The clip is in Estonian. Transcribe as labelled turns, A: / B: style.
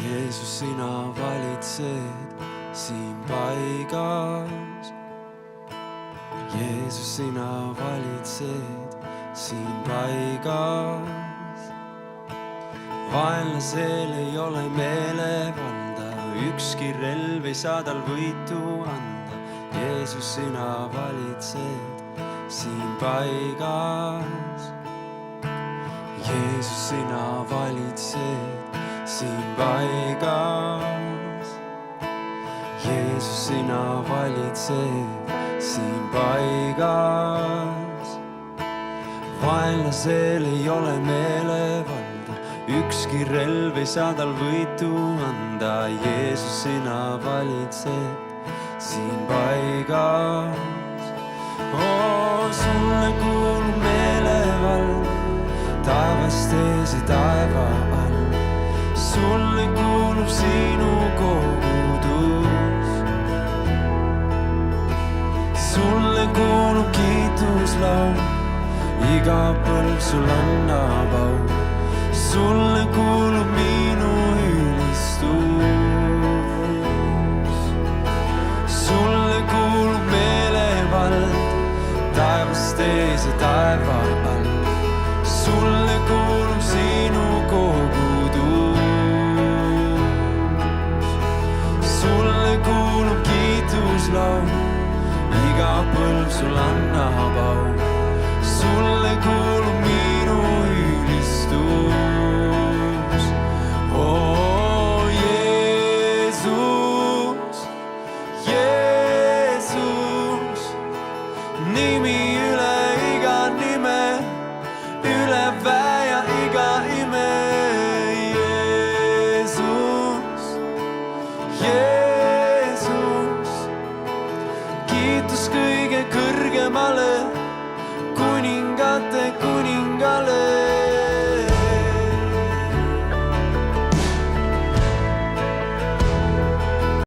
A: Jeesus, sina valitsed siin paigas. Jeesus, sina valitsed siin paigas. Vaenlasel ei ole meelevalda, ükski relv ei saa tal võitu anda. Jeesus, sina valitsed siin paigas. Jeesus, sina valitsed siin paigas. Jeesus, sina valitsed siin paigas. Vaenlasel ei ole meelevalda, ükski relv ei saa tal võitu anda. Jeesus, sina valitsed siin paigas. Sulle kuulub meelevald taevast ees ja taeva all. Sulle kuulub sinu kogudus. Sulle kuulub kiituslaul, iga põlv sul annab au. Sulle kuulub minu ülistus. Sulle kuulub meelevald taevast ees ja taeva all. Sulle kuulub sinu kogudus. Sulle kuulub kiituslaul, iga põlv sul annab au. Sulle kuulub minu ülistus. Jeesus, Jeesus, nimi üle iga nime, üle väe ja iga ime. Jeesus, Jeesus, kiitus kõige kõrgemale, kuningate kuningale.